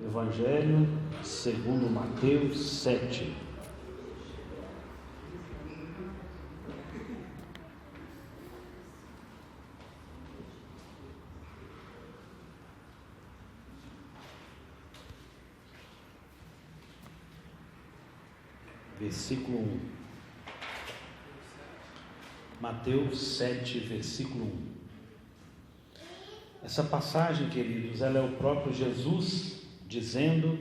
Evangelho segundo Mateus 7. Versículo 1. Mateus 7, versículo 1. Essa passagem, queridos, ela é o próprio Jesus dizendo,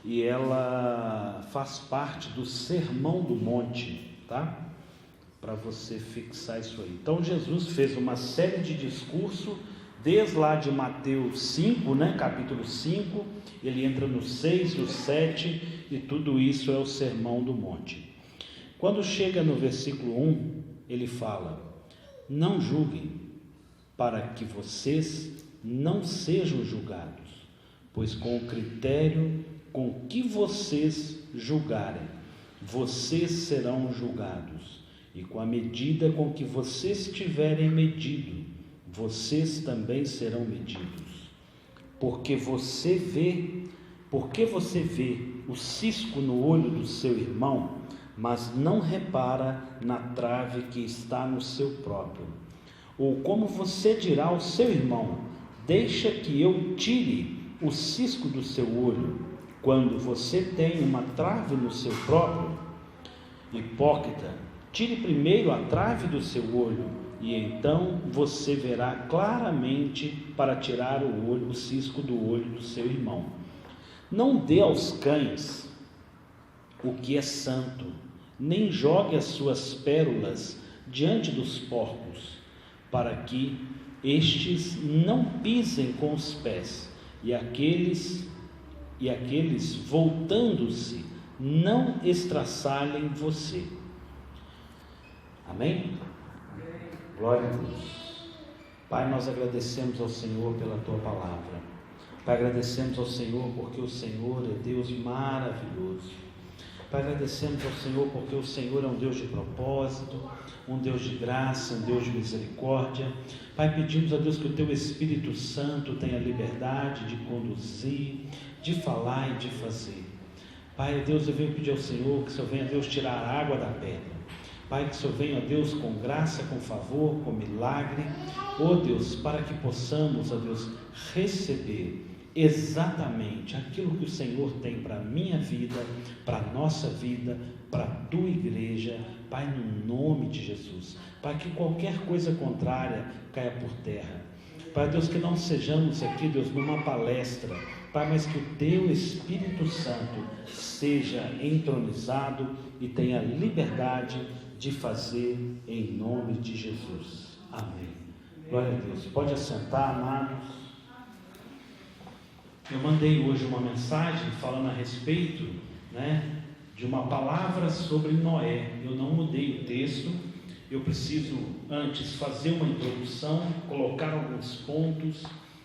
e ela faz parte do Sermão do Monte, tá? Para você fixar isso aí. Então Jesus fez uma série de discursos, desde lá de Mateus 5, capítulo 5, ele entra no 6, no 7, e tudo isso é o Sermão do Monte. Quando chega no versículo 1, ele fala: não julguem, para que vocês não sejam julgados, pois com o critério com que vocês julgarem, vocês serão julgados, e com a medida com que vocês tiverem medido, vocês também serão medidos. Porque você vê o cisco no olho do seu irmão, mas não repara na trave que está no seu próprio? Ou como você dirá ao seu irmão: deixa que eu tire o cisco do seu olho, quando você tem uma trave no seu próprio? Hipócrita, tire primeiro a trave do seu olho, e então você verá claramente para tirar o cisco do olho do seu irmão. Não dê aos cães o que é santo, nem jogue as suas pérolas diante dos porcos, para que estes não pisem com os pés, e aqueles voltando-se não estraçalhem você. Amém? Glória a Deus. Pai, nós agradecemos ao Senhor pela Tua palavra. Pai, agradecemos ao Senhor porque o Senhor é Deus maravilhoso. Pai, agradecemos ao Senhor porque o Senhor é um Deus de propósito, um Deus de graça, um Deus de misericórdia. Pai, pedimos a Deus que o Teu Espírito Santo tenha liberdade de conduzir, de falar e de fazer. Pai, Deus, eu venho pedir ao Senhor que o Senhor venha, Deus, tirar a água da pedra. Pai, que o Senhor venha, Deus, com graça, com favor, com milagre, Deus, para que possamos, Deus, receber exatamente aquilo que o Senhor tem para a minha vida, para a nossa vida, para a Tua igreja, Pai, no nome de Jesus. Pai, que qualquer coisa contrária caia por terra. Pai, Deus, que não sejamos aqui, Deus, numa palestra, Pai, mas que o Teu Espírito Santo seja entronizado e tenha liberdade de fazer em nome de Jesus. Amém. Glória a Deus. Pode assentar, amados. Eu mandei hoje uma mensagem falando a respeito, de uma palavra sobre Noé. Eu não mudei o texto. Eu preciso antes fazer uma introdução, colocar alguns pontos.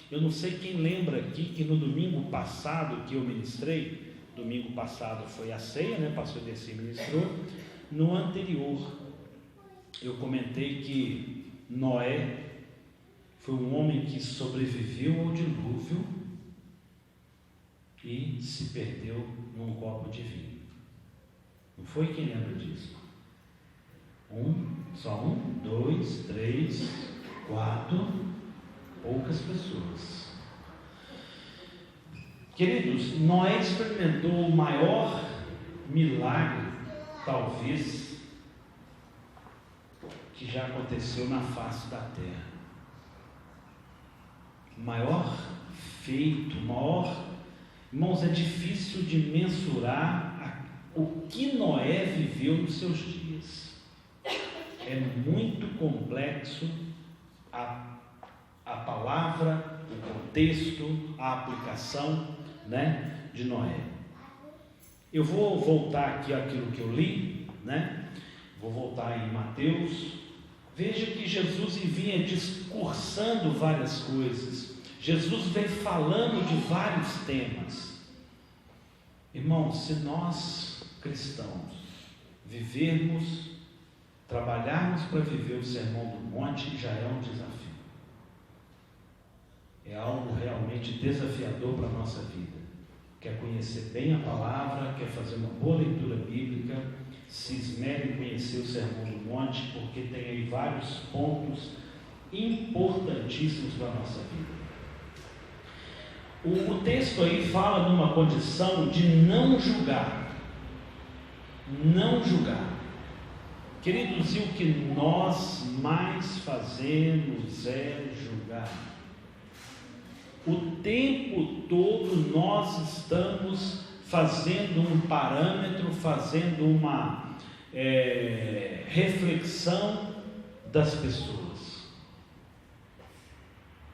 Eu não sei quem lembra aqui que no domingo passado que eu ministrei, domingo passado foi a ceia, pastor Desi ministrou. No anterior, eu comentei que Noé foi um homem que sobreviveu ao dilúvio e se perdeu num copo de vinho. Não foi? Quem lembra disso? Só 1, 2, 3, 4, poucas pessoas. Queridos, Noé experimentou o maior milagre, talvez, que já aconteceu na face da terra. Maior feito, irmãos, é difícil de mensurar o que Noé viveu nos seus dias. É muito complexo a palavra, o contexto, a aplicação, de Noé. Eu vou voltar aqui àquilo que eu li, Vou voltar em Mateus. Veja que Jesus vinha discursando várias coisas. Jesus vem falando de vários temas. Irmãos, se nós cristãos vivermos, trabalharmos para viver o Sermão do Monte, já é um desafio. É algo realmente desafiador para a nossa vida. quer conhecer bem a palavra, quer fazer uma boa leitura bíblica, se esmere em conhecer o Sermão do Monte, porque tem aí vários pontos importantíssimos para a nossa vida. O texto aí fala numa condição de não julgar. Não julgar. Queridos, e o que nós mais fazemos é julgar. O tempo todo nós estamos fazendo um parâmetro, fazendo uma reflexão das pessoas.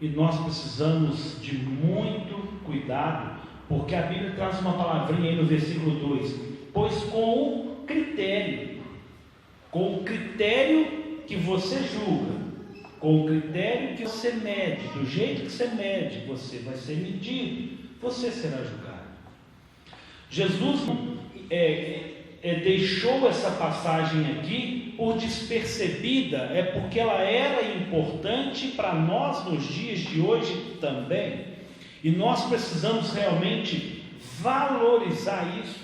E nós precisamos de muito cuidado, porque a Bíblia traz uma palavrinha aí no versículo 2: pois com o critério que você julga, com o critério que você mede, do jeito que você mede, você vai ser medido, você será julgado. Jesus deixou essa passagem aqui por despercebida, é porque ela era importante para nós nos dias de hoje também, e nós precisamos realmente valorizar isso,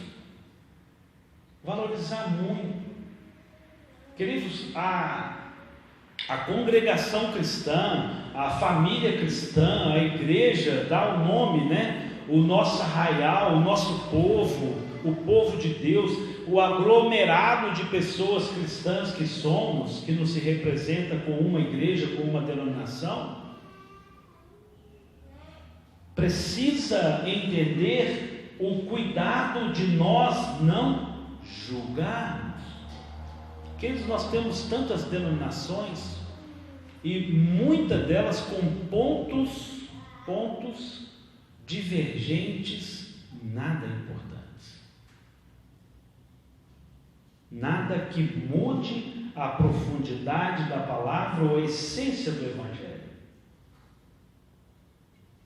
valorizar muito. Queridos, a congregação cristã, a família cristã, a igreja dá o nome, né? O nosso arraial, o nosso povo, o povo de Deus, o aglomerado de pessoas cristãs que somos, que nos se representa com uma igreja, com uma denominação, precisa entender o cuidado de nós não julgarmos. Queridos, nós temos tantas denominações e muitas delas com pontos divergentes, nada importantes, nada que mude a profundidade da palavra ou a essência do Evangelho.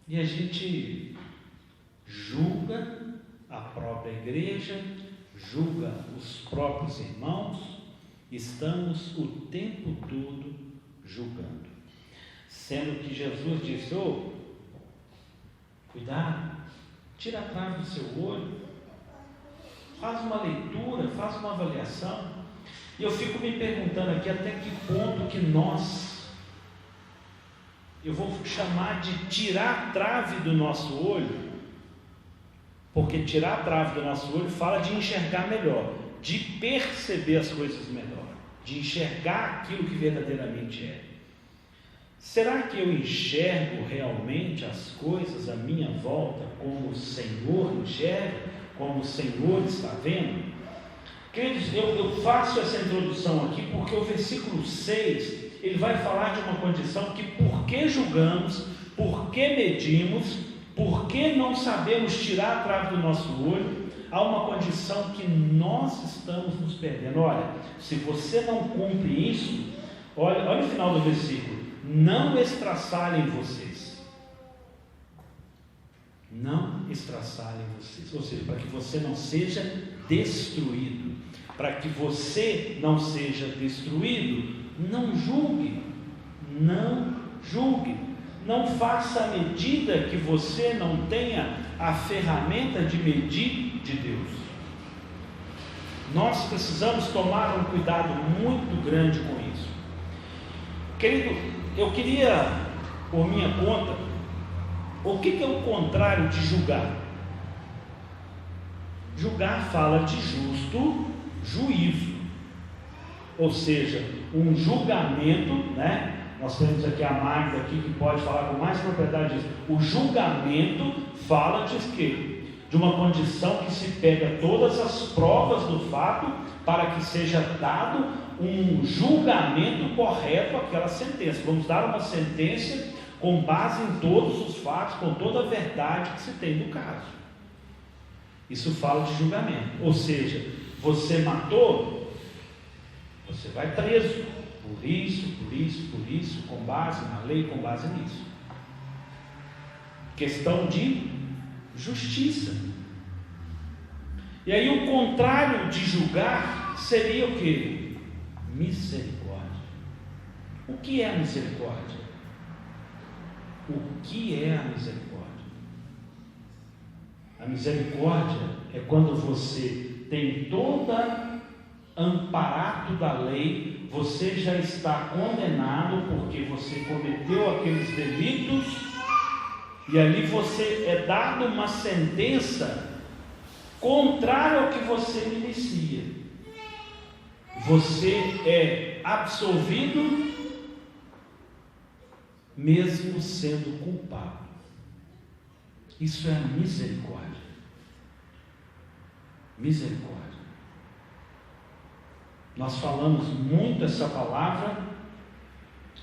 E a gente julga a própria igreja, julga os próprios irmãos, estamos o tempo todo julgando, sendo que Jesus disse: cuidado, tira a trave do seu olho, faz uma leitura, faz uma avaliação. E eu fico me perguntando aqui até que ponto que eu vou chamar de tirar a trave do nosso olho, porque tirar a trave do nosso olho fala de enxergar melhor, de perceber as coisas melhor, de enxergar aquilo que verdadeiramente é. Será que eu enxergo realmente as coisas à minha volta como o Senhor enxerga, como o Senhor está vendo? Queridos, eu faço essa introdução aqui porque o versículo 6, ele vai falar de uma condição que porque julgamos, porque medimos, porque não sabemos tirar a trave do nosso olho, há uma condição que nós estamos nos perdendo. Olha, se você não cumpre isso, olha o final do versículo: não estraçalhem vocês. Não estraçalhem vocês. Ou seja, para que você não seja destruído. Para que você não seja destruído, não julgue. Não julgue. Não faça a medida que você não tenha a ferramenta de medir de Deus. Nós precisamos tomar um cuidado muito grande com isso. Querido, eu queria, por minha conta, o que é o contrário de julgar? Julgar fala de justo juízo, ou seja, um julgamento, né? Nós temos aqui a Magda aqui que pode falar com mais propriedade disso. O julgamento fala de quê? De uma condição que se pega todas as provas do fato para que seja dado um julgamento correto àquela sentença. Vamos dar uma sentença com base em todos os fatos, com toda a verdade que se tem do caso. Isso fala de julgamento. Ou seja, você matou, você vai preso. Por isso, com base na lei, com base nisso. Questão de justiça. E aí o contrário de julgar seria o quê? Misericórdia. O que é a misericórdia? O que é a misericórdia? A misericórdia é quando você tem toda amparato da lei, você já está condenado porque você cometeu aqueles delitos, e ali você é dado uma sentença contrária ao que você merecia. Você é absolvido mesmo sendo culpado. Isso é a misericórdia. Misericórdia. Nós falamos muito essa palavra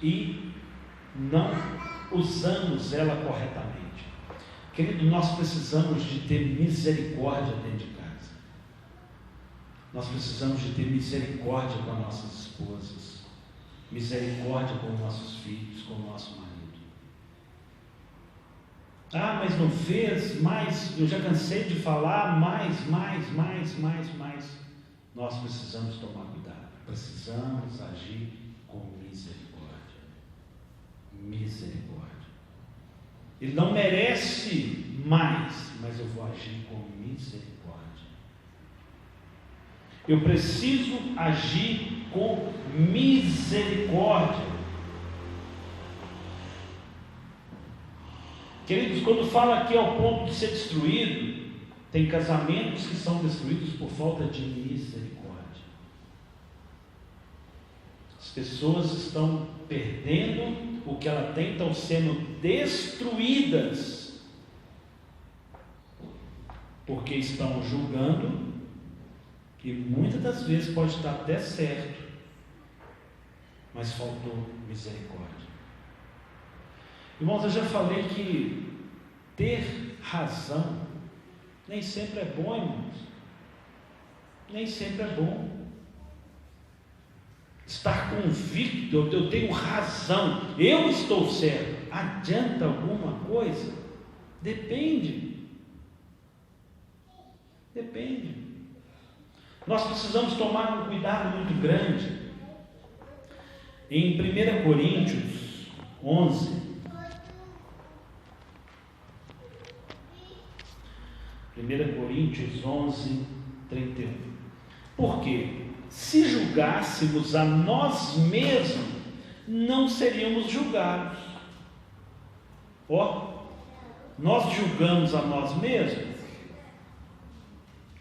e não usamos ela corretamente. Querido, nós precisamos de ter misericórdia dentro de casa. Nós precisamos de ter misericórdia com as nossas esposas, misericórdia com os nossos filhos, com o nosso marido. Ah, mas não fez, mais, eu já cansei de falar, mais. Nós precisamos tomar cuidado, precisamos agir com misericórdia. Misericórdia. Ele não merece mais, mas eu vou agir com misericórdia. Eu preciso agir com misericórdia. Queridos, quando fala aqui ao ponto de ser destruído, tem casamentos que são destruídos por falta de misericórdia. As pessoas estão perdendo o que ela tem, estão sendo destruídas porque estão julgando, e muitas das vezes pode estar até certo, mas faltou misericórdia. Irmãos, eu já falei que ter razão nem sempre é bom, irmãos. Nem sempre é bom. Estar convicto, eu tenho razão, eu estou certo, adianta alguma coisa? Depende. Depende. Nós precisamos tomar um cuidado muito grande. Em 1 Coríntios 11, 1 Coríntios 11, 31. Porque se julgássemos a nós mesmos, não seríamos julgados. Nós julgamos a nós mesmos?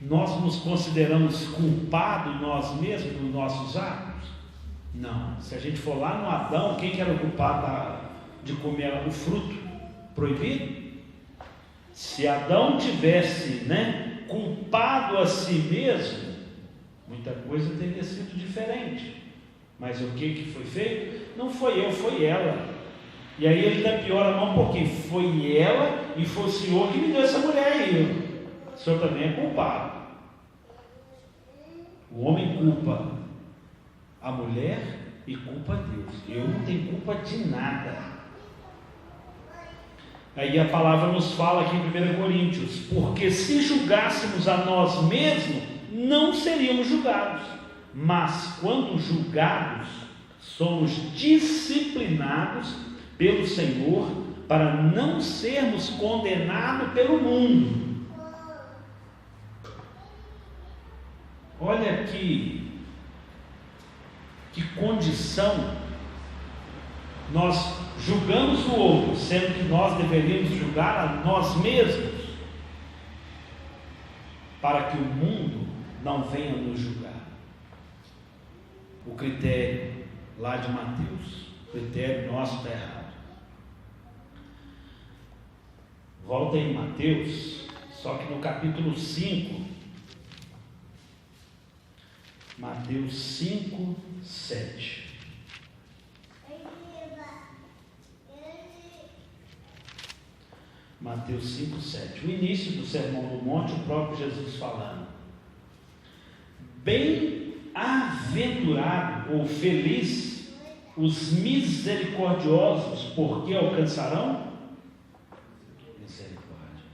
Nós nos consideramos culpados nós mesmos dos nossos atos? Não. Se a gente for lá no Adão, quem que era o culpado de comer o fruto proibido? Se Adão tivesse, culpado a si mesmo, muita coisa teria sido diferente. Mas o que foi feito? Não foi eu, foi ela. E aí ele ainda piora a mão, porque foi ela e foi o Senhor que me deu essa mulher aí. O Senhor também é culpado. O homem culpa a mulher e culpa a Deus. Eu não tenho culpa de nada. Aí a palavra nos fala aqui em 1 Coríntios, porque se julgássemos a nós mesmos, não seríamos julgados, mas quando julgados, somos disciplinados pelo Senhor, para não sermos condenados pelo mundo. Olha que condição. Nós julgamos o outro, sendo que nós deveríamos julgar a nós mesmos, para que o mundo não venha nos julgar. O critério lá de Mateus, o critério nosso está errado. Volta em Mateus, só que no capítulo 5, Mateus 5, 7. Mateus 5, 7. O início do Sermão do Monte, o próprio Jesus falando. Bem-aventurado ou feliz os misericordiosos, porque alcançarão misericórdia.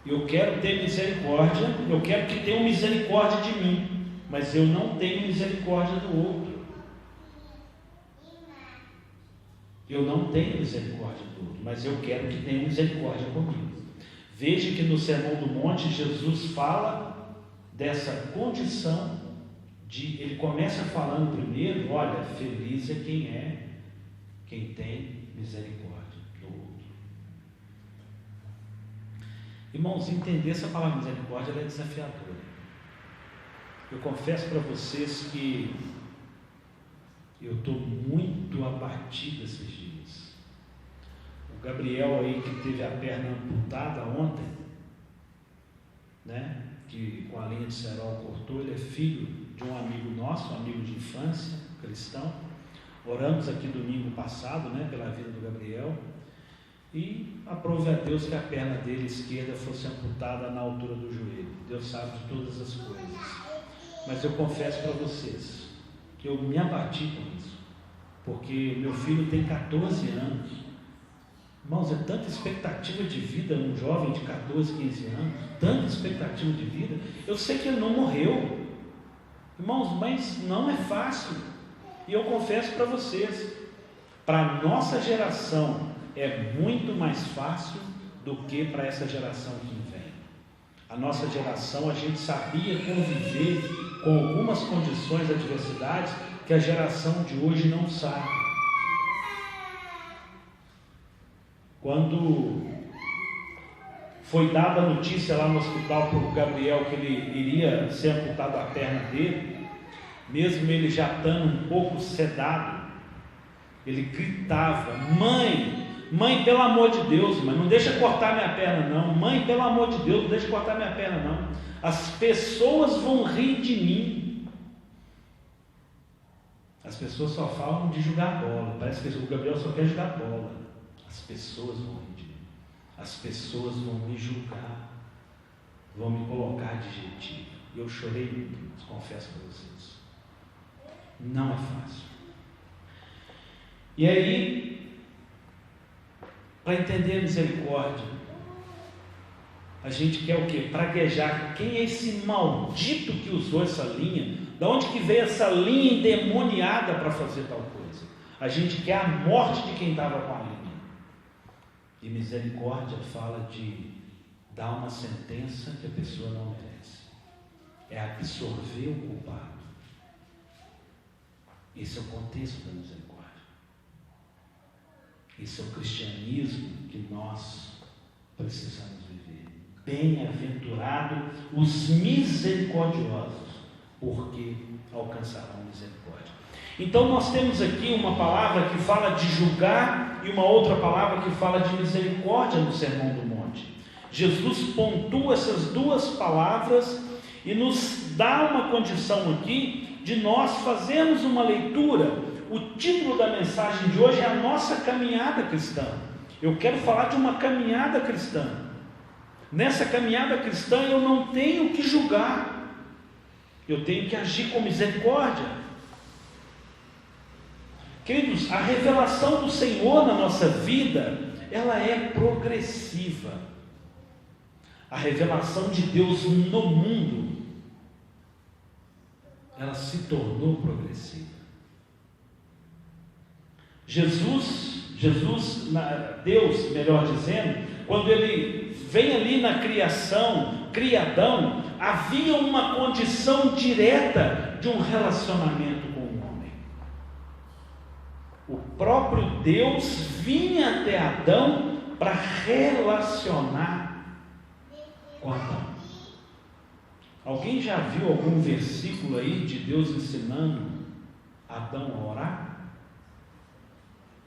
Eu quero ter misericórdia, eu quero que tenham misericórdia de mim, mas eu não tenho misericórdia do outro. Eu não tenho misericórdia do outro, mas eu quero que tenha misericórdia comigo. Veja que no Sermão do Monte, Jesus fala dessa condição ele começa falando primeiro, olha, feliz é quem tem misericórdia do outro. Irmãos, entender essa palavra misericórdia, ela é desafiadora. Eu confesso para vocês que eu estou muito abatido esses dias. O Gabriel aí, que teve a perna amputada ontem, né, que com a linha de cerol cortou, ele é filho de um amigo nosso, um amigo de infância, cristão. Oramos aqui domingo passado, né, pela vida do Gabriel, e aprove a Deus que a perna dele esquerda fosse amputada na altura do joelho. Deus sabe de todas as coisas. Mas eu confesso para vocês que eu me abati com isso, porque meu filho tem 14 anos. Irmãos, é tanta expectativa de vida num jovem de 14, 15 anos, tanta expectativa de vida. Eu sei que ele não morreu, irmãos, mas não é fácil. E eu confesso para vocês, para a nossa geração é muito mais fácil do que para essa geração que vem. A nossa geração, a gente sabia conviver com algumas condições de adversidades que a geração de hoje não sabe. Quando foi dada a notícia lá no hospital para o Gabriel que ele iria ser amputado a perna dele, mesmo ele já estando um pouco sedado, ele gritava: mãe, pelo amor de Deus, mãe, não deixa cortar minha perna não, mãe, pelo amor de Deus, não deixa cortar minha perna não, as pessoas vão rir de mim. As pessoas só falam de jogar bola, parece que o Gabriel só quer jogar bola. As pessoas vão rir de mim, as pessoas vão me julgar, vão me colocar de jeitinho. Eu chorei muito, confesso para vocês. Não é fácil. E aí, para entender a misericórdia, a gente quer o quê? Praguejar. Quem é esse maldito que usou essa linha? De onde que veio essa linha endemoniada para fazer tal coisa? A gente quer a morte de quem estava com a linha. E misericórdia fala de dar uma sentença que a pessoa não merece. É absorver o culpado. Esse é o contexto da misericórdia. Esse é o cristianismo que nós precisamos viver. Bem-aventurado os misericordiosos, porque alcançarão misericórdia. Então nós temos aqui uma palavra que fala de julgar e uma outra palavra que fala de misericórdia no Sermão do Monte. Jesus pontua essas duas palavras e nos dá uma condição aqui de nós fazermos uma leitura. O título da mensagem de hoje é a nossa caminhada cristã. Eu quero falar de uma caminhada cristã. Nessa caminhada cristã eu não tenho que julgar, eu tenho que agir com misericórdia. Queridos, a revelação do Senhor na nossa vida, ela é progressiva. A revelação de Deus no mundo, ela se tornou progressiva. Deus, melhor dizendo, quando ele vem ali na criação, cria Adão, havia uma condição direta de um relacionamento com o homem. O próprio Deus vinha até Adão para relacionar com Adão. Alguém já viu algum versículo aí de Deus ensinando Adão a orar?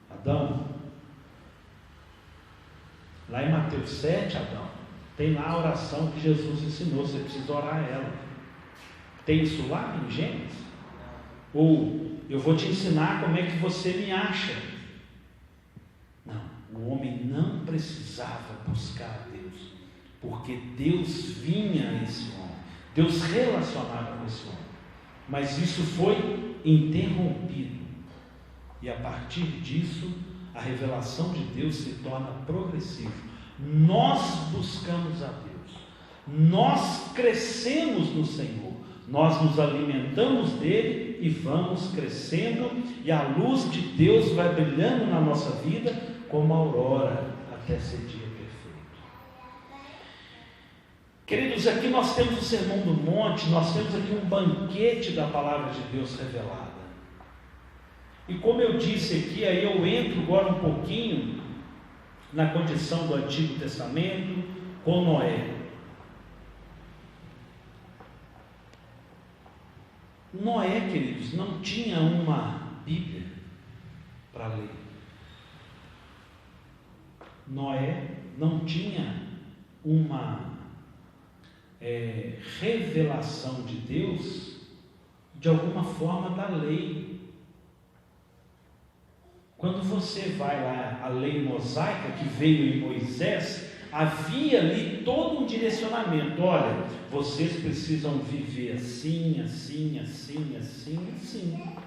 Adão, lá em Mateus 7, Adão, tem lá a oração que Jesus ensinou, você precisa orar ela. Tem isso lá em Gênesis? Ou eu vou te ensinar como é que você me acha. Não, o homem não precisava buscar a Deus, porque Deus vinha a esse homem, Deus relacionava com esse homem, mas isso foi interrompido. E a partir disso, a revelação de Deus se torna progressiva. Nós buscamos a Deus, nós crescemos no Senhor, nós nos alimentamos dele Ele e vamos crescendo, e a luz de Deus vai brilhando na nossa vida como a aurora até ser dia perfeito. Queridos, aqui nós temos o Sermão do Monte, nós temos aqui um banquete da palavra de Deus revelada. E como eu disse aqui, aí eu entro agora um pouquinho na condição do Antigo Testamento com Noé. Noé, queridos, não tinha uma Bíblia para ler. Noé não tinha uma revelação de Deus de alguma forma da lei. Quando você vai lá, a lei mosaica que veio em Moisés, havia ali todo um direcionamento. Olha, vocês precisam viver assim, assim, assim, assim, assim.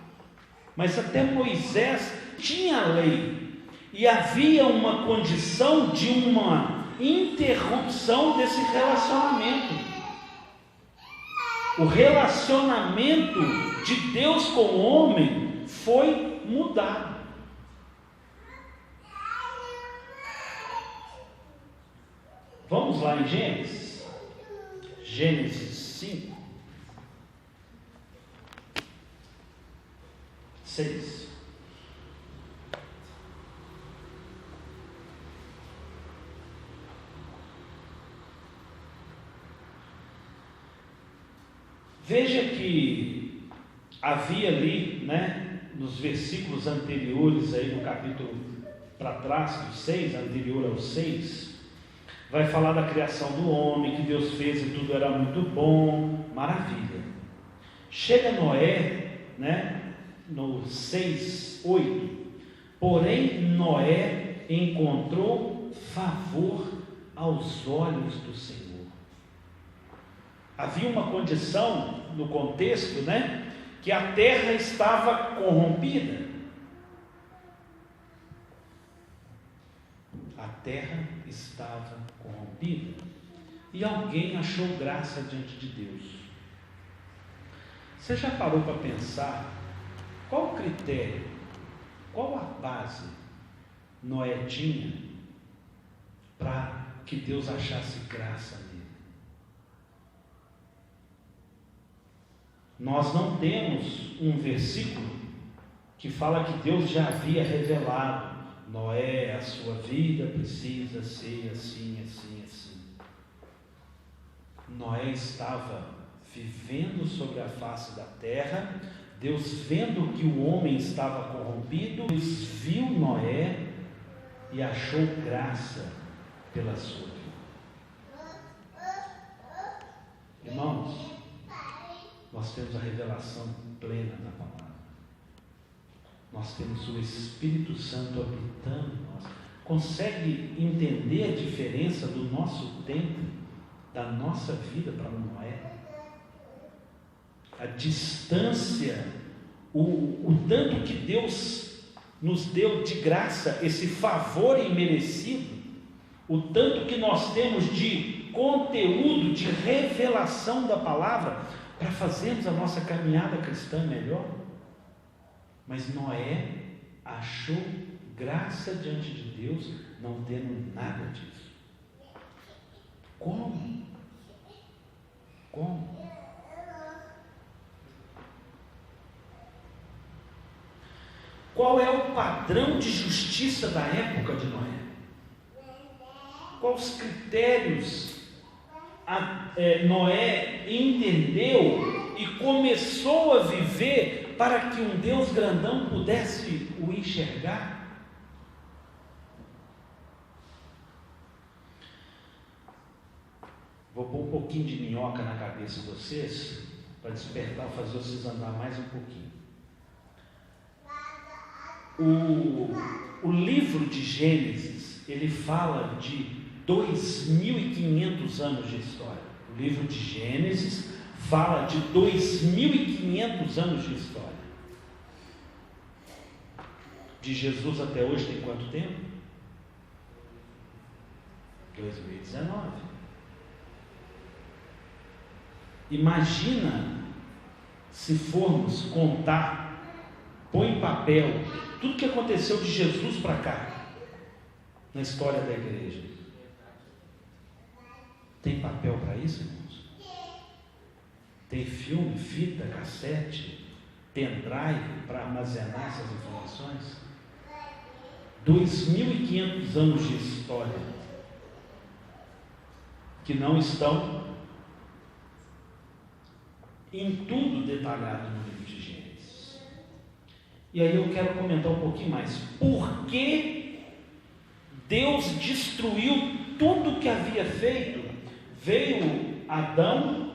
Mas até Moisés tinha a lei, e havia uma condição de uma interrupção desse relacionamento. O relacionamento de Deus com o homem foi mudado. Vamos lá em Gênesis. Gênesis 5, 6. Veja que havia ali, nos versículos anteriores, aí no capítulo para trás, do 6, anterior ao 6, vai falar da criação do homem, que Deus fez e tudo era muito bom, maravilha. Chega Noé, no 6, 8, porém Noé encontrou favor aos olhos do Senhor. Havia uma condição no contexto, que a terra estava corrompida. A terra estava corrompida e alguém achou graça diante de Deus. Você já parou para pensar qual o critério, qual a base Noé tinha para que Deus achasse graça nele? Nós não temos um versículo que fala que Deus já havia revelado: Noé, a sua vida precisa ser assim, assim, assim. Noé estava vivendo sobre a face da terra. Deus, vendo que o homem estava corrompido, Deus viu Noé e achou graça pela sua vida. Irmãos, nós temos a revelação plena da palavra. Nós temos o Espírito Santo habitando em nós. Consegue entender a diferença do nosso tempo, da nossa vida para Noé? A distância, o tanto que Deus nos deu de graça, esse favor imerecido, o tanto que nós temos de conteúdo, de revelação da palavra, para fazermos a nossa caminhada cristã melhor. Mas Noé achou graça diante de Deus, não tendo nada disso. Como? Qual é o padrão de justiça da época de Noé? Quais os critérios Noé entendeu e começou a viver para que um Deus grandão pudesse o enxergar? Vou pôr um pouquinho de minhoca na cabeça de vocês, para despertar, fazer vocês andar mais um pouquinho. O livro de Gênesis, ele fala de 2.500 anos de história. O livro de Gênesis fala de 2.500 anos de história. De Jesus até hoje tem quanto tempo? 2019. Imagina se formos contar, põe em papel tudo que aconteceu de Jesus para cá, na história da igreja. Tem papel para isso, irmãos? Tem filme, fita, cassete, pendrive para armazenar essas informações? 2.500 anos de história que não estão em tudo detalhado no livro de Gênesis. E aí eu quero comentar um pouquinho mais. Por que Deus destruiu tudo que havia feito? Veio Adão,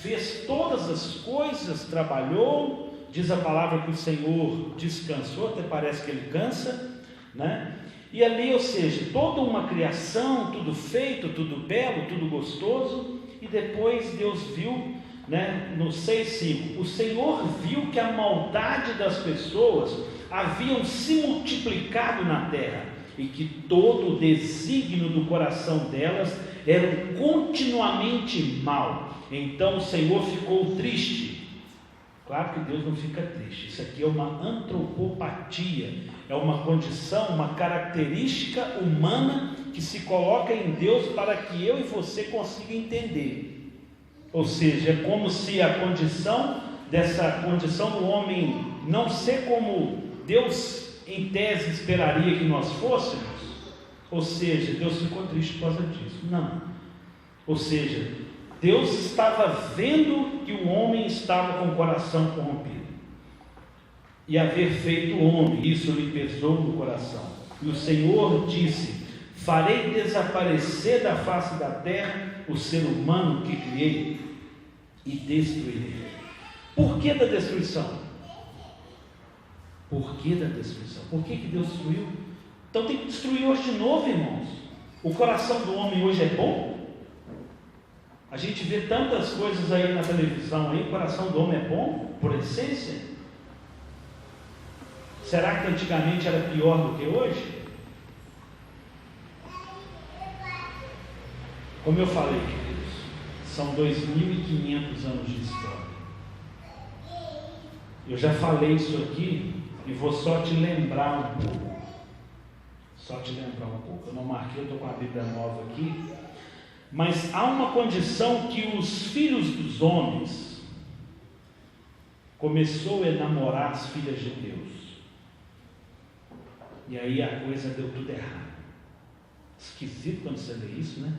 fez todas as coisas, trabalhou, diz a palavra que o Senhor descansou, até parece que ele cansa, né? E ali, ou seja, toda uma criação, tudo feito, tudo belo, tudo gostoso, e depois Deus viu, né, no 6:5, o Senhor viu que a maldade das pessoas haviam se multiplicado na terra, e que todo o desígnio do coração delas era continuamente mal. Então o Senhor ficou triste. Claro que Deus não fica triste, isso aqui é uma antropopatia, é uma condição, uma característica humana que se coloca em Deus para que eu e você consiga entender. Ou seja, é como se a condição do homem não ser como Deus em tese esperaria que nós fôssemos, ou seja, Deus ficou triste por causa disso. Não. Ou seja, Deus estava vendo que o homem estava com o coração corrompido, e haver feito o homem, isso lhe pesou no coração. E o Senhor disse: farei desaparecer da face da terra o ser humano que criei, e destruirei. Por que da destruição? Por que da destruição? Por que Deus destruiu? Então tem que destruir hoje de novo, irmãos. O coração do homem hoje é bom? A gente vê tantas coisas aí na televisão, aí, o coração do homem é bom, por essência? Será que antigamente era pior do que hoje? Como eu falei, queridos, são 2.500 anos de história. Eu já falei isso aqui e vou só te lembrar um pouco. Eu não marquei, eu estou com a Bíblia nova aqui. Mas há uma condição que os filhos dos homens começou a namorar as filhas de Deus. E aí a coisa deu tudo errado. Esquisito quando você lê isso, né?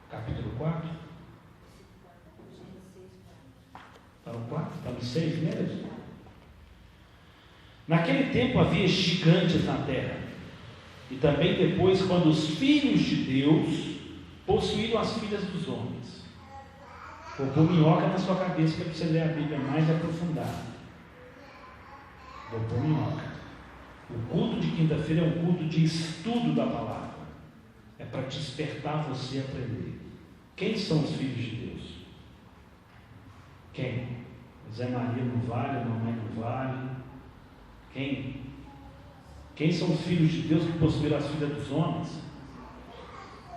Capítulo 4. Está no 4? Está no 6 mesmo? Naquele tempo havia gigantes na terra. E também depois, quando os filhos de Deus possuíram as filhas dos homens. Vou pôr minhoca na sua cabeça para você ler a Bíblia mais aprofundada. Vou pôr minhoca. O culto de quinta-feira é um culto de estudo da palavra. É para despertar você a aprender. Quem são os filhos de Deus? Quem? Zé Maria não vale, mamãe não vale. Quem? Quem são os filhos de Deus que possuíram as filhas dos homens?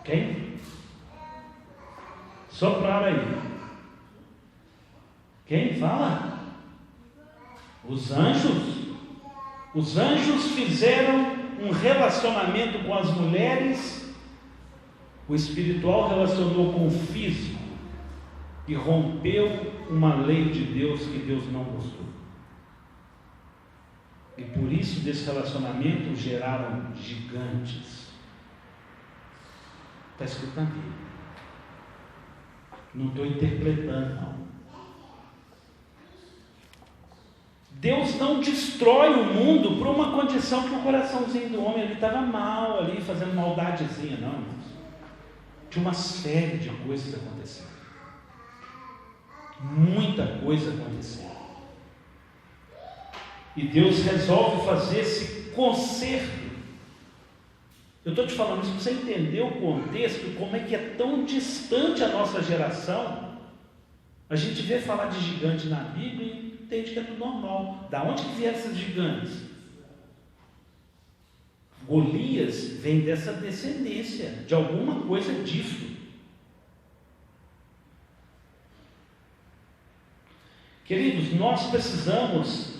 Quem? Sopraram aí. Quem? Fala. Os anjos. Os anjos fizeram um relacionamento com as mulheres. O espiritual relacionou com o físico e rompeu uma lei de Deus que Deus não gostou. E por isso desse relacionamento geraram gigantes. Está escrito na Bíblia. Não estou interpretando, não. Deus não destrói o mundo por uma condição que o coraçãozinho do homem ali estava mal, ali fazendo maldadezinha, não, irmãos. Tinha uma série de coisas acontecendo. Muita coisa acontecendo. E Deus resolve fazer esse conserto. Eu estou te falando isso para você entender o contexto, como é que é tão distante a nossa geração. A gente vê falar de gigante na Bíblia e entende que é tudo normal. Da onde que vieram esses gigantes? Golias vem dessa descendência, de alguma coisa disso. Queridos, nós precisamos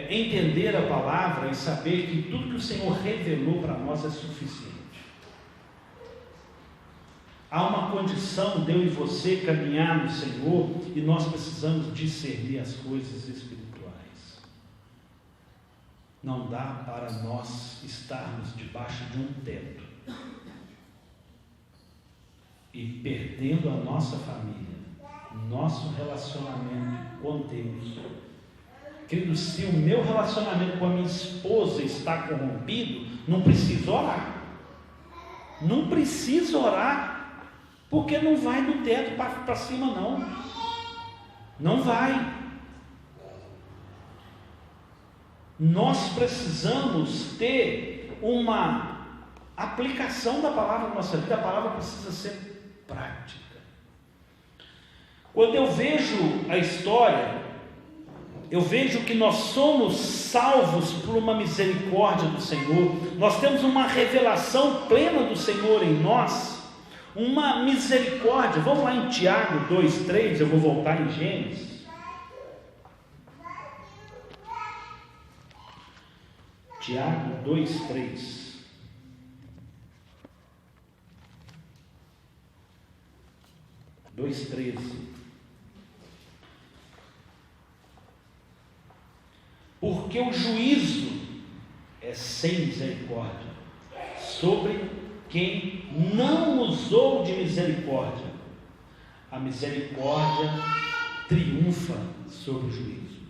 entender a palavra e saber que tudo que o Senhor revelou para nós é suficiente. Há uma condição de eu e você caminhar no Senhor e nós precisamos discernir as coisas espirituais. Não dá para nós estarmos debaixo de um teto e perdendo a nossa família, nosso relacionamento com Deus. Querido, se o meu relacionamento com a minha esposa está corrompido, não preciso orar. Não preciso orar. Porque não vai do teto para cima, não. Não vai. Nós precisamos ter uma aplicação da palavra na nossa vida. A palavra precisa ser prática. Quando eu vejo a história, eu vejo que nós somos salvos por uma misericórdia do Senhor. Nós temos uma revelação plena do Senhor em nós. Uma misericórdia. Vamos lá em Tiago 2:3, eu vou voltar em Gênesis. Tiago 2:3. Porque o juízo é sem misericórdia sobre quem não usou de misericórdia. A misericórdia triunfa sobre o juízo.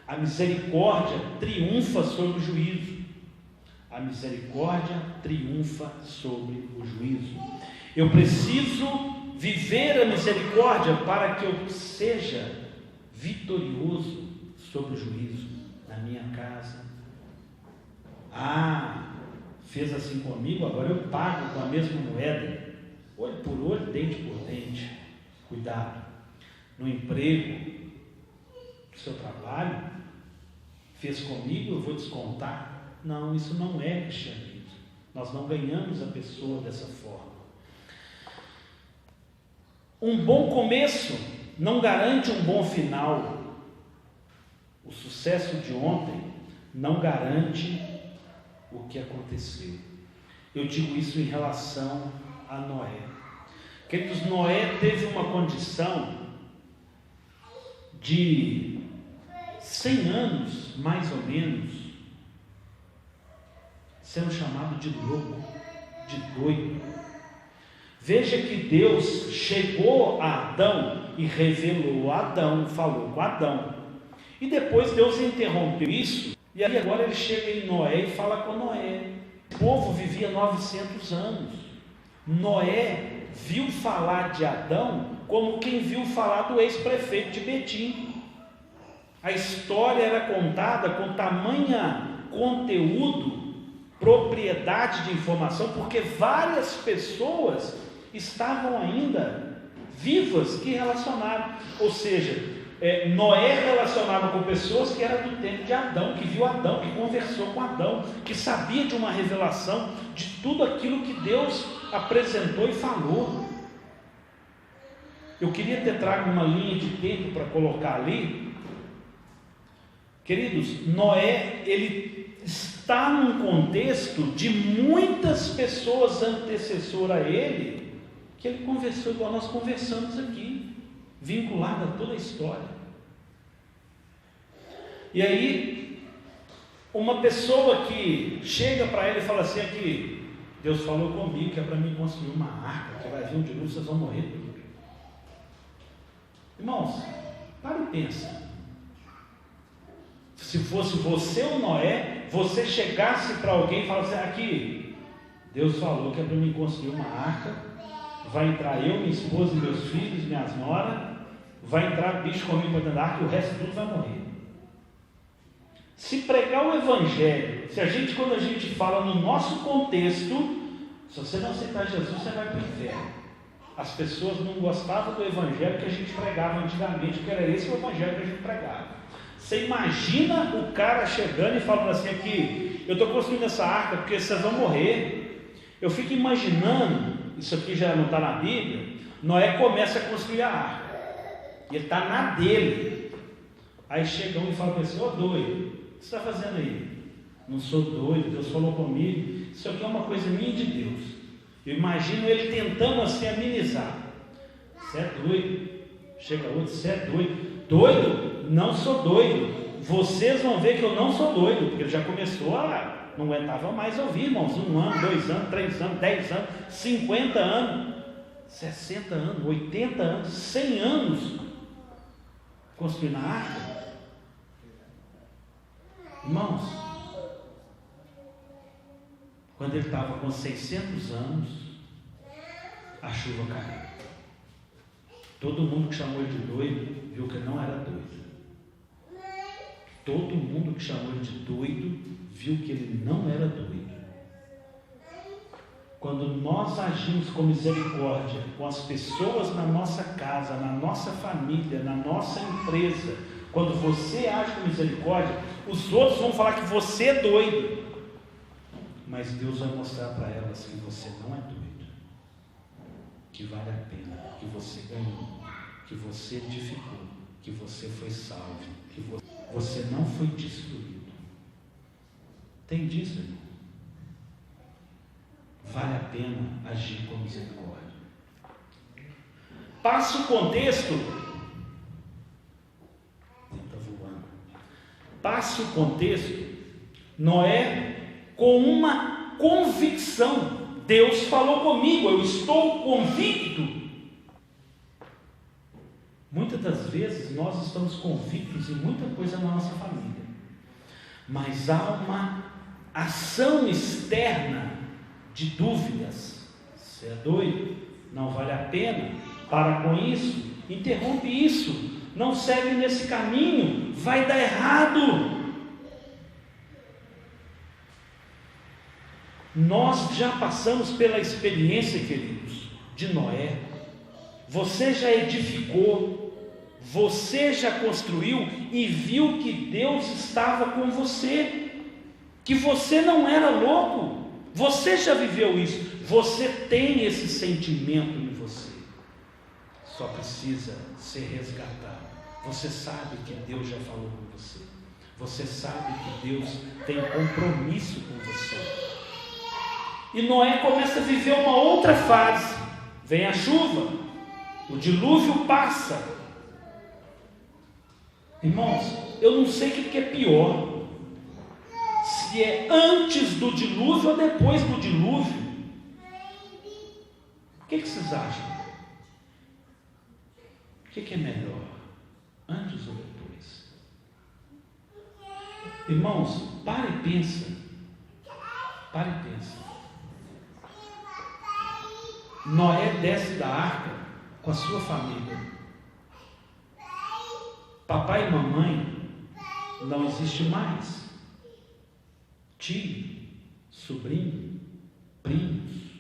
A misericórdia triunfa sobre o juízo. A misericórdia triunfa sobre o juízo. Eu preciso viver a misericórdia para que eu seja vitorioso sobre o juízo na minha casa. Fez assim comigo, agora eu pago com a mesma moeda, olho por olho, dente por dente. Cuidado. No emprego, no seu trabalho, fez comigo, eu vou descontar. Não, isso não é cristianismo. Nós não ganhamos a pessoa dessa forma. Um bom começo não garante um bom final. O sucesso de ontem não garante o que aconteceu. Eu digo isso em relação a Noé. Queridos, Noé teve uma condição de 100 anos, mais ou menos, sendo chamado de louco, de doido. Veja que Deus chegou a Adão e revelou a Adão, falou com Adão. E depois Deus interrompeu isso. E aí agora ele chega em Noé e fala com Noé. O povo vivia 900 anos. Noé viu falar de Adão como quem viu falar do ex-prefeito de Betim. A história era contada com tamanha conteúdo, propriedade de informação, porque várias pessoas estavam ainda vivas que relacionaram. Ou seja, Noé relacionava com pessoas que eram do tempo de Adão, que viu Adão, que conversou com Adão, que sabia de uma revelação de tudo aquilo que Deus apresentou e falou. Eu queria ter trago uma linha de tempo para colocar ali. Queridos, Noé, ele está num contexto de muitas pessoas antecessoras a ele, que ele conversou igual nós conversamos aqui, vinculado a toda a história. E aí, uma pessoa que chega para ele e fala assim, aqui, Deus falou comigo que é para mim construir uma arca, que vai vir um dilúvio, vocês vão morrer tudo. Irmãos, para e pensa. Se fosse você ou Noé, você chegasse para alguém e falasse, aqui, Deus falou que é para mim construir uma arca, vai entrar eu, minha esposa, meus filhos, minhas noras, vai entrar bicho comigo para dentro da arca e o resto tudo vai morrer. Se pregar o evangelho, quando a gente fala no nosso contexto, se você não aceitar Jesus, você vai para o inferno. As pessoas não gostavam do evangelho que a gente pregava antigamente, porque era esse o evangelho que a gente pregava. Você imagina o cara chegando e falando assim, aqui, eu estou construindo essa arca porque vocês vão morrer. Eu fico imaginando, isso aqui já não está na Bíblia, Noé começa a construir a arca. E ele está na dele. Aí chega um e fala para ele assim: ô doido, o que você está fazendo aí? Não sou doido, Deus falou comigo. Isso aqui é uma coisa minha de Deus. Eu imagino ele tentando assim amenizar. Você é doido. Chega outro: você é doido. Doido? Não sou doido. Vocês vão ver que eu não sou doido, porque ele já começou a... não aguentava mais ouvir, irmãos. 1 ano, 2 anos, 3 anos, 10 anos, 50 anos, 60 anos, 80 anos, 100 anos construindo a arca. Irmãos, quando ele estava com 600 anos, a chuva caiu. Todo mundo que chamou ele de doido viu que ele não era doido. Todo mundo que chamou ele de doido viu que ele não era doido. Quando nós agimos com misericórdia com as pessoas na nossa casa, na nossa família, na nossa empresa, quando você age com misericórdia, os outros vão falar que você é doido, mas Deus vai mostrar para elas que você não é doido, que vale a pena, que você ganhou, que você edificou, que você foi salvo, que você não foi destruído. Tem disso, irmão? Vale a pena agir com misericórdia. Passa o contexto. Está voando. Passa o contexto. Noé com uma convicção. Deus falou comigo, eu estou convicto. Muitas das vezes nós estamos convictos em muita coisa na nossa família, mas há uma ação externa de dúvidas. Você é doido? Não vale a pena? Para com isso, interrompe isso, não segue nesse caminho, vai dar errado. Nós já passamos pela experiência, queridos, de Noé. Você já edificou, você já construiu e viu que Deus estava com você, que você não era louco. Você já viveu isso, você tem esse sentimento em você, só precisa ser resgatado. Você sabe que Deus já falou com você, você sabe que Deus tem compromisso com você. E Noé começa a viver uma outra fase. Vem a chuva, o dilúvio passa. Irmãos, eu não sei o que é pior, se é antes do dilúvio ou depois do dilúvio. O que vocês acham? O que é melhor, antes ou depois? Irmãos, para e pensa. Para e pensa. Noé desce da arca com a sua família. Papai e mamãe não existe mais. Tio, sobrinho, primos,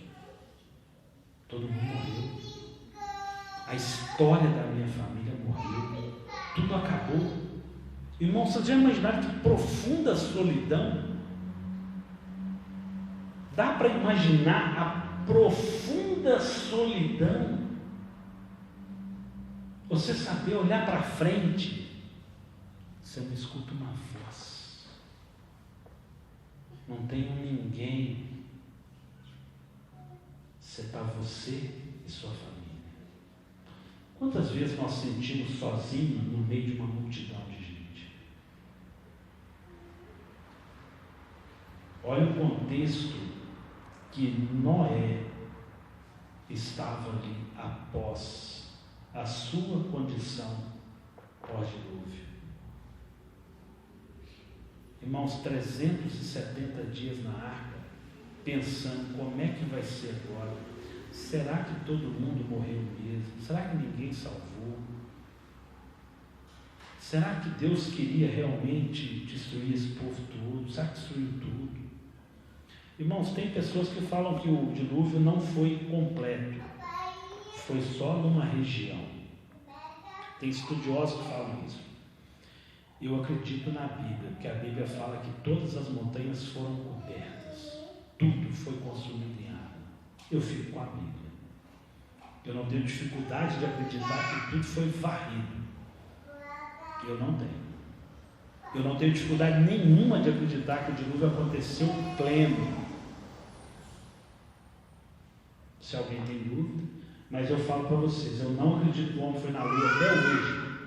todo mundo morreu. A história da minha família morreu. Tudo acabou. Irmão, vocês já imaginaram que profunda solidão? Dá para imaginar a profunda solidão? Você saber olhar para frente, você não escuta uma voz, não tem ninguém, você está você e sua família. Quantas vezes nós sentimos sozinhos no meio de uma multidão de gente? Olha o contexto que Noé estava ali após a sua condição pós-dilúvio. Irmãos, 370 dias na arca, pensando como é que vai ser agora. Será que todo mundo morreu mesmo? Será que ninguém salvou? Será que Deus queria realmente destruir esse povo todo? Será que destruiu tudo? Irmãos, tem pessoas que falam que o dilúvio não foi completo, foi só numa região. Tem estudiosos que falam isso. Eu acredito na Bíblia, porque a Bíblia fala que todas as montanhas foram cobertas, tudo foi consumido em água. Eu fico com a Bíblia. Eu não tenho dificuldade de acreditar que tudo foi varrido. Eu não tenho. Eu não tenho dificuldade nenhuma de acreditar que o dilúvio aconteceu pleno. Se alguém tem dúvida, mas eu falo para vocês, eu não acredito que o homem foi na lua até hoje.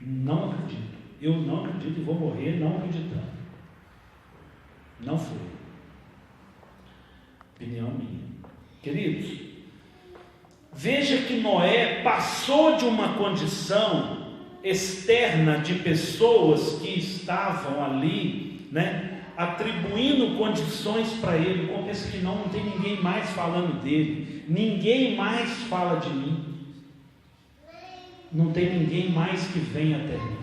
Não acredito. Eu não acredito e vou morrer não acreditando. Não foi. Opinião minha. Queridos, veja que Noé passou de uma condição externa de pessoas que estavam ali, atribuindo condições para ele. Como pensa que não tem ninguém mais falando dele, ninguém mais fala de mim, não tem ninguém mais que venha até mim,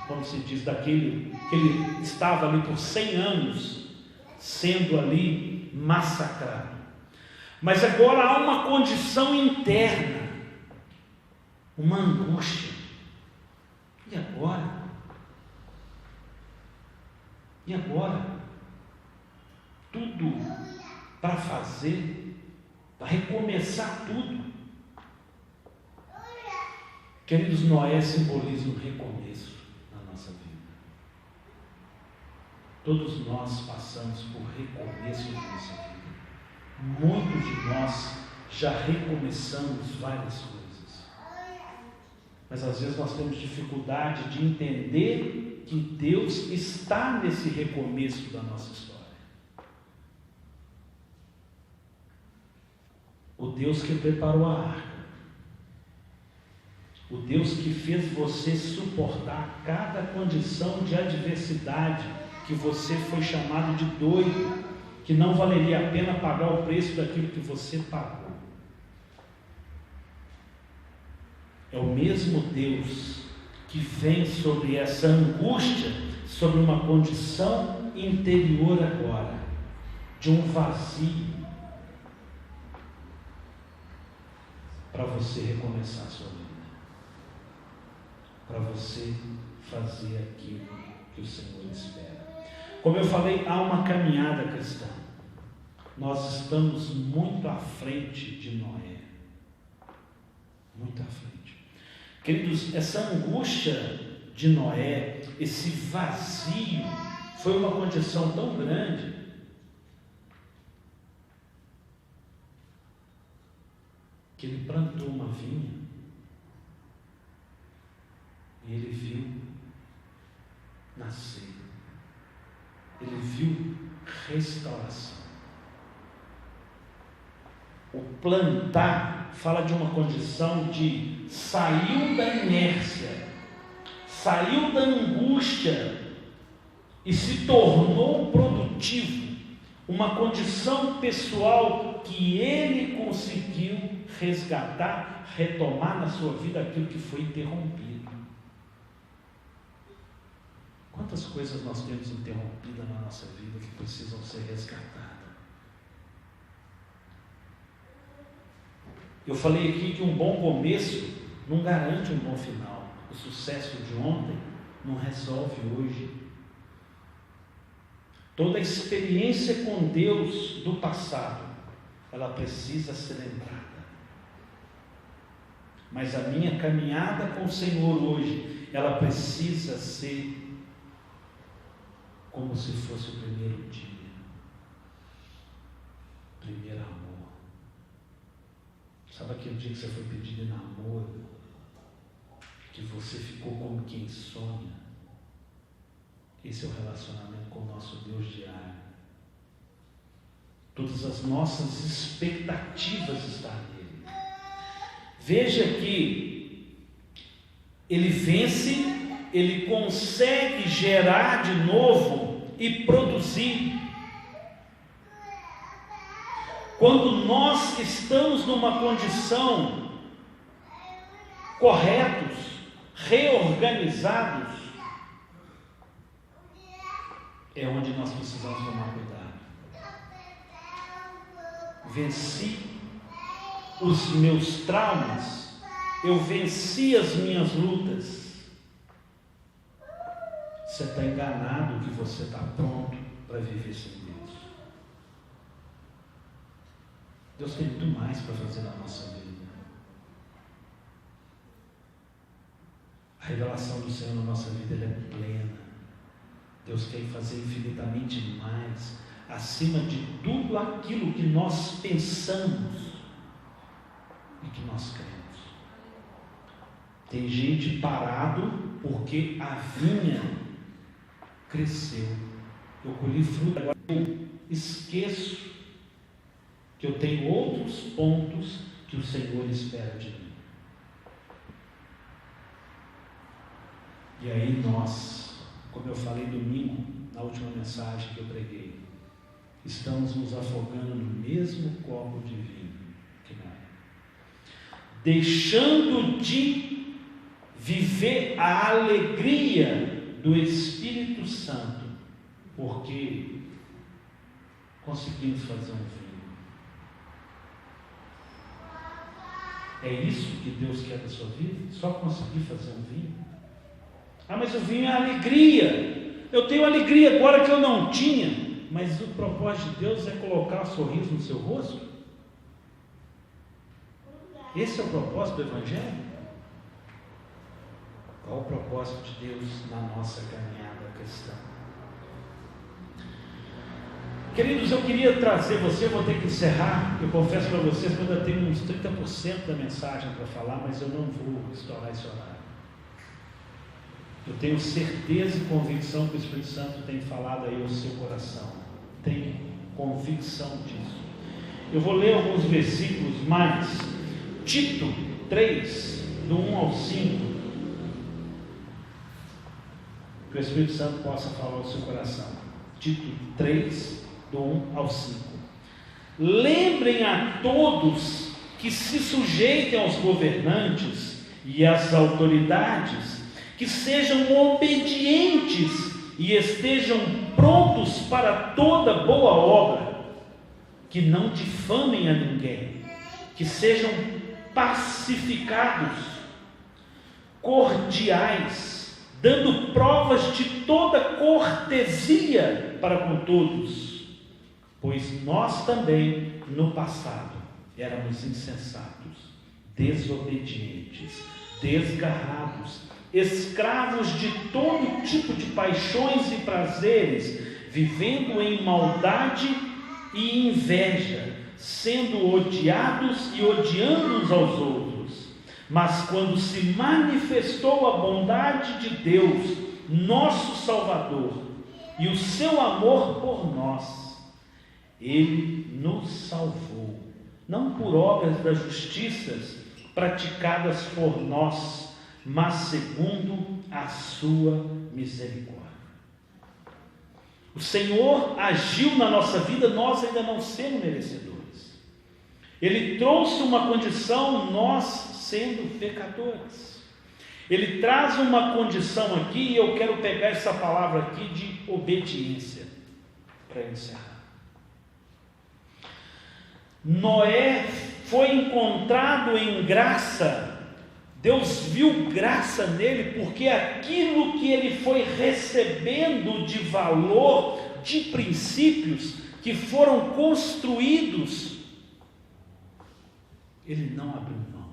como se diz daquele que ele estava ali por 100 anos sendo ali massacrado. Mas agora há uma condição interna, uma angústia. E agora? E agora? Tudo para fazer, para recomeçar tudo. Queridos, Noé simboliza um recomeço na nossa vida. Todos nós passamos por recomeço na nossa vida. Muitos de nós já recomeçamos várias coisas. Mas às vezes nós temos dificuldade de entender que Deus está nesse recomeço da nossa história. O Deus que preparou a arca, o Deus que fez você suportar cada condição de adversidade, que você foi chamado de doido, que não valeria a pena pagar o preço daquilo que você pagou. É o mesmo Deus que vem sobre essa angústia, sobre uma condição interior agora, de um vazio, para você recomeçar a sua vida, para você fazer aquilo que o Senhor espera. Como eu falei, há uma caminhada cristã. Nós estamos muito à frente de Noé. Muito à frente. Queridos, essa angústia de Noé, esse vazio, foi uma condição tão grande que ele plantou uma vinha e ele viu nascer. Ele viu restauração. O plantar fala de uma condição de saiu da inércia, saiu da angústia e se tornou produtivo. Uma condição pessoal que ele conseguiu resgatar, retomar na sua vida aquilo que foi interrompido. Quantas coisas nós temos interrompidas na nossa vida que precisam ser resgatadas? Eu falei aqui que um bom começo não garante um bom final. O sucesso de ontem não resolve hoje. Toda experiência com Deus do passado, ela precisa ser lembrada. Mas a minha caminhada com o Senhor hoje, ela precisa ser como se fosse o primeiro dia, primeiro amor. Sabe aquele dia que você foi pedir de namoro, que você ficou como quem sonha? Esse é o relacionamento com o nosso Deus diário. Todas as nossas expectativas estão nele. Veja que ele vence, ele consegue gerar de novo e produzir. Quando nós estamos numa condição corretos, reorganizados, é onde nós precisamos tomar cuidado. Venci os meus traumas, eu venci as minhas lutas. Você está enganado que você está pronto para viver sem Deus. Deus tem muito mais para fazer na nossa vida. revelação do Senhor na nossa vida ela é plena. Deus quer fazer infinitamente mais, acima de tudo aquilo que nós pensamos e que nós cremos. Tem gente parado porque a vinha cresceu. Eu colhi fruta, agora eu esqueço que eu tenho outros pontos que o Senhor espera de mim. E aí nós, como eu falei domingo, na última mensagem que eu preguei, estamos nos afogando no mesmo copo de vinho que não é. Deixando de viver a alegria do Espírito Santo, porque conseguimos fazer um vinho. É isso que Deus quer da sua vida? Só conseguir fazer um vinho? Ah, mas o vinho é alegria. Eu tenho alegria agora que eu não tinha. Mas o propósito de Deus é colocar um sorriso no seu rosto? Esse é o propósito do Evangelho? Qual o propósito de Deus na nossa caminhada cristã? Queridos, eu queria trazer você, eu vou ter que encerrar, eu confesso para vocês que eu ainda tenho uns 30% da mensagem para falar, mas eu não vou estourar esse horário. Eu tenho certeza e convicção que o Espírito Santo tem falado aí ao seu coração. Tenho convicção disso. Eu vou ler alguns versículos mais. Tito 3, do 1 ao 5. Que o Espírito Santo possa falar ao seu coração. Tito 3, do 1 ao 5. Lembrem a todos que se sujeitem aos governantes e às autoridades, que sejam obedientes e estejam prontos para toda boa obra, que não difamem a ninguém, que sejam pacificados, cordiais, dando provas de toda cortesia para com todos, pois nós também no passado éramos insensatos, desobedientes, desgarrados, escravos de todo tipo de paixões e prazeres, vivendo em maldade e inveja, sendo odiados e odiando uns aos outros. Mas quando se manifestou a bondade de Deus, nosso Salvador, e o seu amor por nós, Ele nos salvou, não por obras das justiças praticadas por nós, mas segundo a sua misericórdia. O Senhor agiu na nossa vida, nós ainda não sendo merecedores. Ele trouxe uma condição, nós sendo pecadores. Ele traz uma condição aqui, e eu quero pegar essa palavra aqui de obediência, para encerrar. Noé foi encontrado em graça. Deus viu graça nele, porque aquilo que ele foi recebendo de valor, de princípios que foram construídos, ele não abriu mão.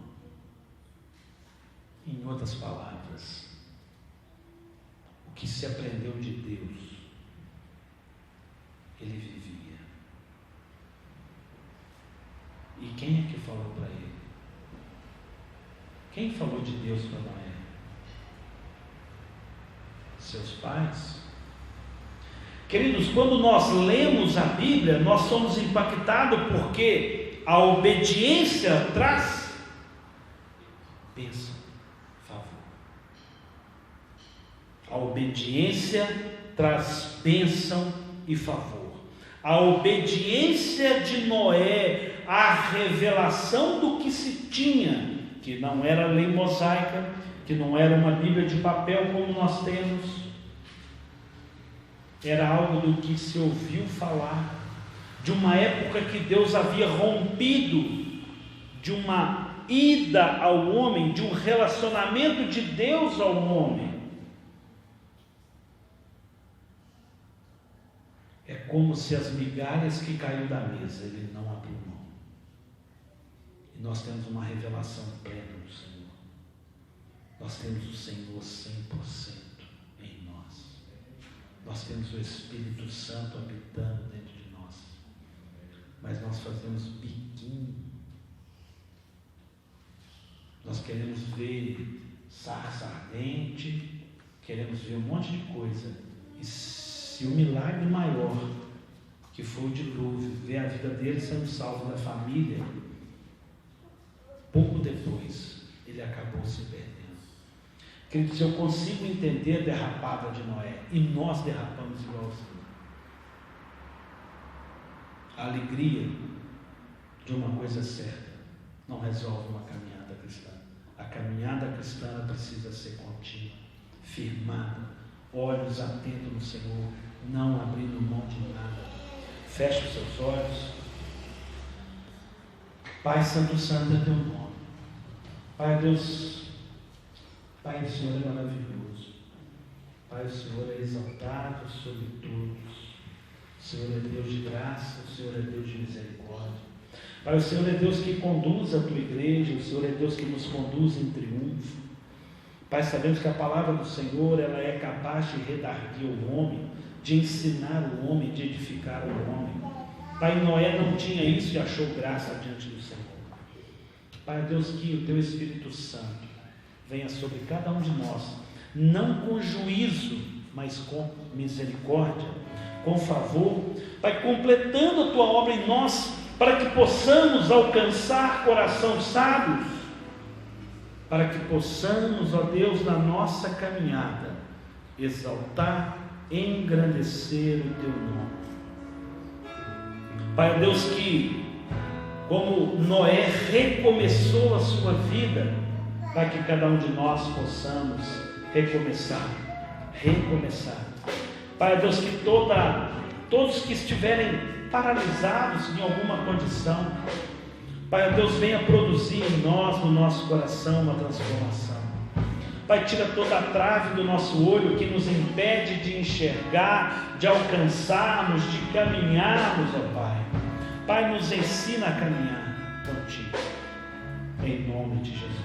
Em outras palavras, o que se aprendeu de Deus, ele vivia. E quem é que falou para ele? Quem falou de Deus para Noé? Seus pais? Queridos, quando nós lemos a Bíblia, nós somos impactados porque a obediência traz bênção, favor. A obediência traz bênção e favor. A obediência de Noé à revelação do que se tinha, que não era lei mosaica, que não era uma Bíblia de papel como nós temos, era algo do que se ouviu falar, de uma época que Deus havia rompido, de uma ida ao homem, de um relacionamento de Deus ao homem. É como se as migalhas que caiu da mesa, ele não abriu mão. E nós temos uma revelação plena do Senhor. Nós temos o Senhor 100% em nós. Nós temos o Espírito Santo habitando dentro de nós. Mas nós fazemos biquinho. Nós queremos ver sarça ardente, queremos ver um monte de coisa. E se o milagre maior, que foi o dilúvio, ver a vida dele sendo salvo da família, pouco depois ele acabou se perdendo. Querido, se eu consigo entender a derrapada de Noé, e nós derrapamos igualzinho, a alegria de uma coisa certa não resolve uma caminhada cristã. A caminhada cristã precisa ser contínua, firmada, olhos atentos no Senhor, não abrindo mão de nada. Feche os seus olhos. Pai Santo Santo é teu nome. Pai Deus, Pai, o Senhor é maravilhoso. Pai, o Senhor é exaltado sobre todos. O Senhor é Deus de graça, o Senhor é Deus de misericórdia. Pai, o Senhor é Deus que conduz a tua igreja, o Senhor é Deus que nos conduz em triunfo. Pai, sabemos que a palavra do Senhor, ela é capaz de redarguir o homem, de ensinar o homem, de edificar o homem. Pai, Noé não tinha isso e achou graça diante do Senhor. Pai, Deus, que o teu Espírito Santo venha sobre cada um de nós, não com juízo, mas com misericórdia, com favor, Pai, completando a tua obra em nós, para que possamos alcançar corações sábios, para que possamos, ó Deus, na nossa caminhada, exaltar, engrandecer o teu nome. Pai, Deus, que como Noé recomeçou a sua vida, para que cada um de nós possamos recomeçar. Pai, Deus, que todos que estiverem paralisados em alguma condição, Pai, Deus, venha produzir em nós, no nosso coração, uma transformação. Pai, tira toda a trave do nosso olho que nos impede de enxergar, de alcançarmos, de caminharmos, ó Pai. Pai, nos ensina a caminhar contigo, em nome de Jesus.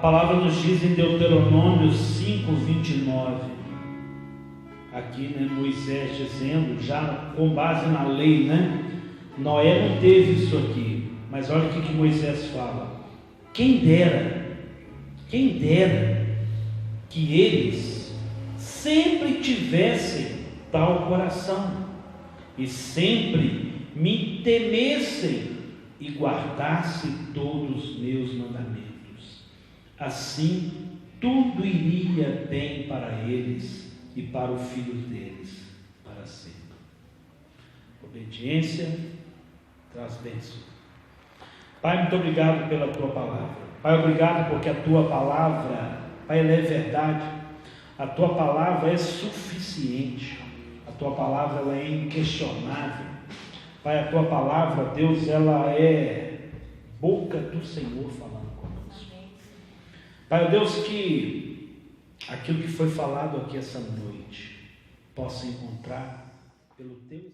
palavra nos diz em Deuteronômio 5:29, aqui, Moisés dizendo, já com base na lei, Noé não teve isso aqui, mas olha o que Moisés fala: quem dera que eles sempre tivessem tal coração e sempre me temessem e guardassem todos os meus mandamentos. Assim, tudo iria bem para eles e para o filho deles para sempre. Obediência traz bênção. Pai, muito obrigado pela tua palavra. Pai, obrigado porque a tua palavra, Pai, ela é verdade. A tua palavra é suficiente. A tua palavra ela é inquestionável. Pai, a tua palavra, Deus, ela é boca do Senhor falando conosco. Pai, Deus, que aquilo que foi falado aqui essa noite possa encontrar pelo teu